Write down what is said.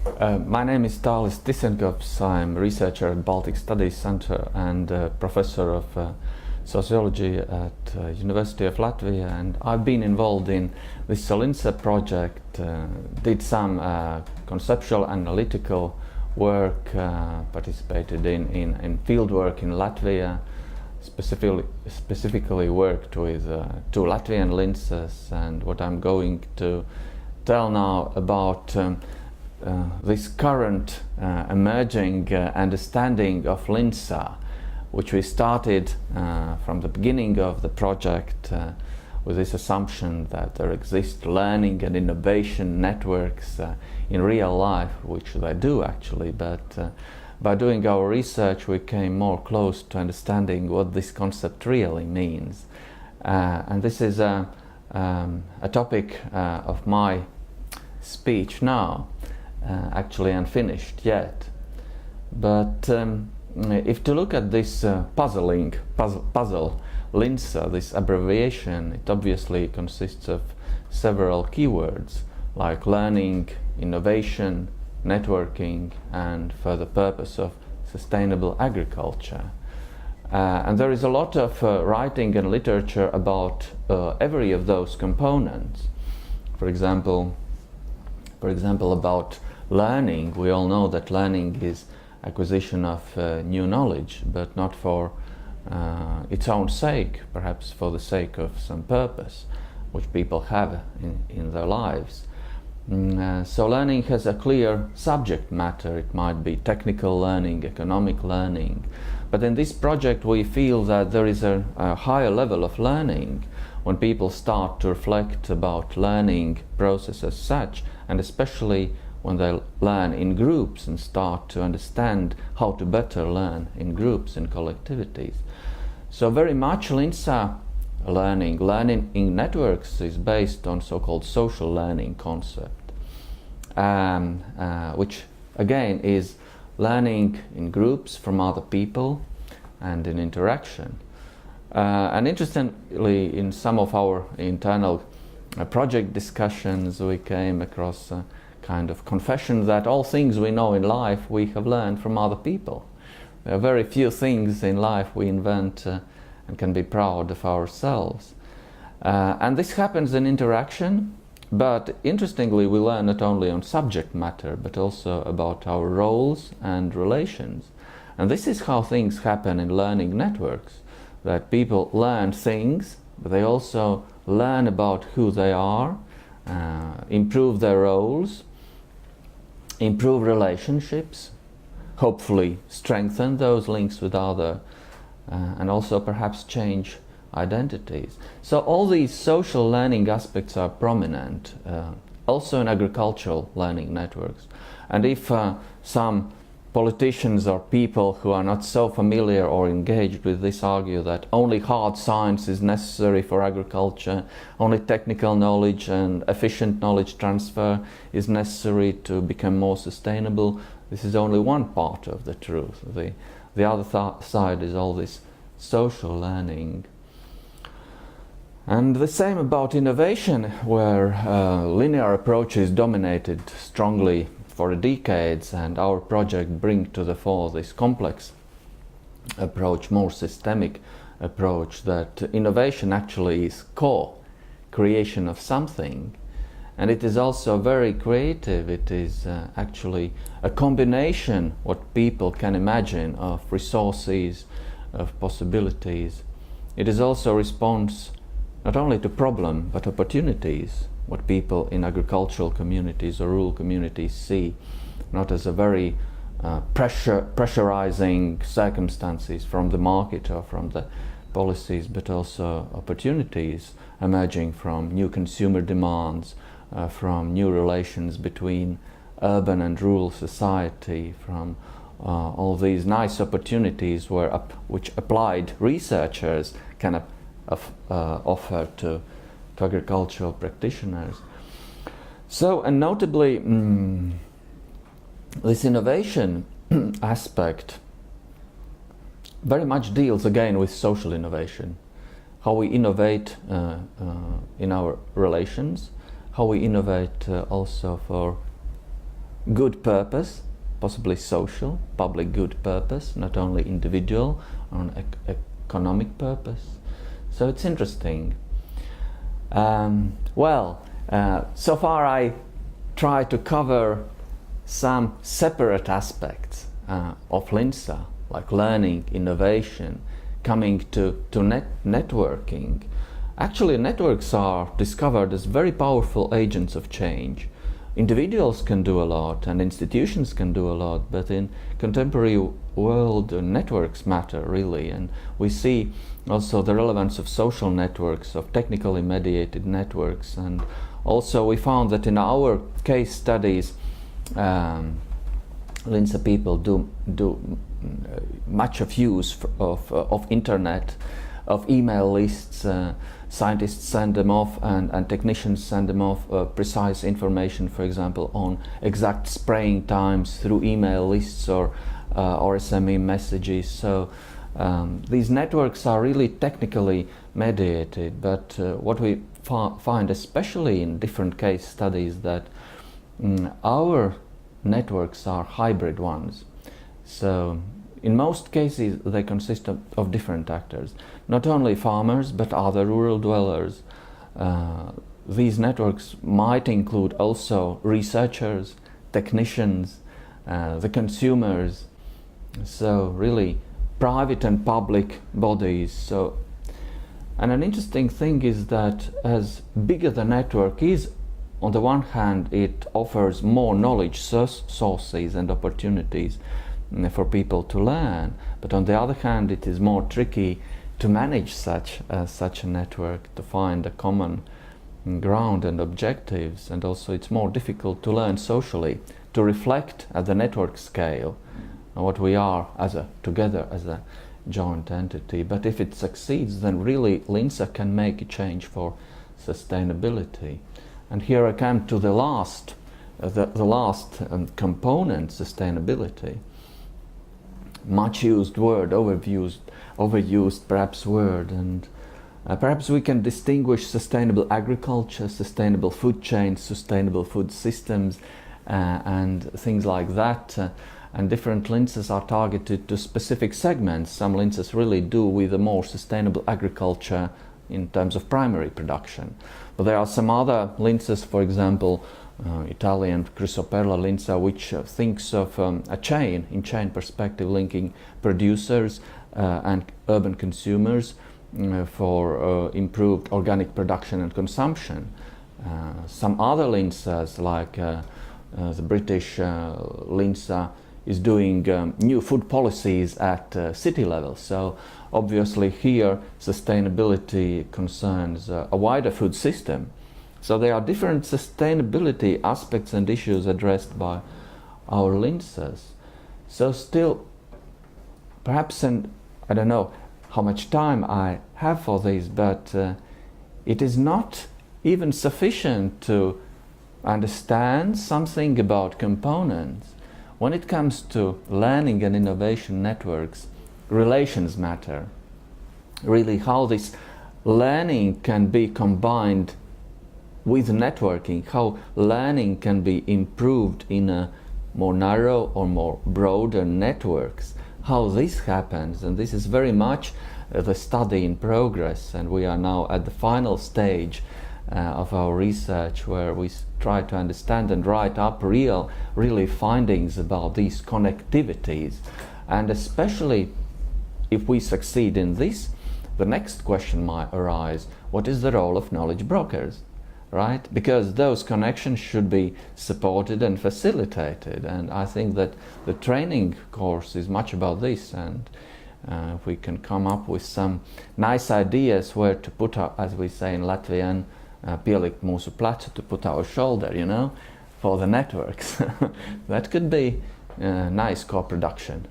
My name is Talis Tisenkopfs. I'm a researcher at Baltic Studies Center and professor of Sociology at University of Latvia, and I've been involved in this SOLINSA project, did some conceptual analytical work, participated in field work in Latvia, specifically worked with two Latvian LINSAs, and what I'm going to tell now about this current emerging understanding of LINSA, which we started from the beginning of the project with this assumption that there exist learning and innovation networks in real life, which they do actually, but by doing our research we came more close to understanding what this concept really means. And this is a topic of my speech now, actually unfinished yet. But if to look at this puzzle, LINSA, this abbreviation, it obviously consists of several keywords like learning, innovation, networking, and for the purpose of sustainable agriculture. And there is a lot of writing and literature about every of those components. For example, about learning, we all know that learning is acquisition of new knowledge, but not for its own sake, perhaps for the sake of some purpose which people have in their lives. So learning has a clear subject matter. It might be technical learning, economic learning, but in this project we feel that there is a higher level of learning when people start to reflect about learning process as such, and especially when they learn in groups and start to understand how to better learn in groups and collectivities. So very much LINSA learning in networks is based on so-called social learning concept, which again is learning in groups from other people and in interaction. And interestingly, in some of our internal project discussions, we came across a kind of confession that all things we know in life we have learned from other people. There are very few things in life we invent and can be proud of ourselves. And this happens in interaction, but interestingly we learn not only on subject matter but also about our roles and relations. And this is how things happen in learning networks, that people learn things, but they also learn about who they are, improve their roles, improve relationships, hopefully strengthen those links with others, and also perhaps change identities. So all these social learning aspects are prominent, also in agricultural learning networks. And if some politicians or people who are not so familiar or engaged with this argue that only hard science is necessary for agriculture, only technical knowledge and efficient knowledge transfer is necessary to become more sustainable, this is only one part of the truth. The other side is all this social learning. And the same about innovation, where linear approaches dominated strongly for decades, and our project brings to the fore this complex approach, more systemic approach, that innovation actually is co-creation of something, and it is also very creative. It is actually a combination what people can imagine of resources, of possibilities. It is also a response not only to problem but opportunities, what people in agricultural communities or rural communities see, not as a very pressurizing circumstances from the market or from the policies, but also opportunities emerging from new consumer demands, from new relations between urban and rural society, from all these nice opportunities which applied researchers can offer to agricultural practitioners. So, and notably, this innovation aspect very much deals again with social innovation, how we innovate in our relations, how we innovate also for good purpose, possibly social, public good purpose, not only individual, on economic purpose. So it's interesting. So far I try to cover some separate aspects of LINSA, like learning, innovation, coming to networking. Actually, networks are discovered as very powerful agents of change. Individuals can do a lot and institutions can do a lot, but in contemporary world, networks matter really, and we see also the relevance of social networks, of technically mediated networks, and also we found that in our case studies, LINSA people do much of use of internet, of email lists. Scientists send them off and technicians send them off precise information, for example, on exact spraying times through email lists or SME messages. So these networks are really technically mediated, but what we find, especially in different case studies, that our networks are hybrid ones. So in most cases they consist of different actors, not only farmers but other rural dwellers. These networks might include also researchers, technicians, the consumers, so really private and public bodies. So, and an interesting thing is that as bigger the network is, on the one hand it offers more knowledge sources and opportunities for people to learn, but on the other hand it is more tricky to manage such a network, to find a common ground and objectives, and also it's more difficult to learn socially, to reflect at the network scale on what we are together as a joint entity. But if it succeeds, then really LINSA can make a change for sustainability. And here I come to the last component, sustainability. Much used word, overused perhaps word, and perhaps we can distinguish sustainable agriculture, sustainable food chains, sustainable food systems, and things like that. And different LINSAs are targeted to specific segments. Some LINSAs really do with a more sustainable agriculture in terms of primary production. But there are some other LINSAs, for example, Italian Crisoperla LINSA, which thinks of a chain, in chain perspective, linking producers and urban consumers for improved organic production and consumption. Some other LINSAs, like the British LINSA, is doing new food policies at city level. So obviously here sustainability concerns a wider food system. So there are different sustainability aspects and issues addressed by our LINSAs. So still, perhaps, and I don't know how much time I have for this, but it is not even sufficient to understand something about components. When it comes to learning and innovation networks, relations matter. Really, how this learning can be combined with networking, how learning can be improved in a more narrow or more broader networks, how this happens. And this is very much the study in progress, and we are now at the final stage of our research, where we try to understand and write up really findings about these connectivities. And especially if we succeed in this, the next question might arise: what is the role of knowledge brokers? Right? Because those connections should be supported and facilitated, and I think that the training course is much about this. And if we can come up with some nice ideas where to put our, as we say in Latvian, pielikt mūsu plecu, to put our shoulder, you know, for the networks, that could be nice co-production.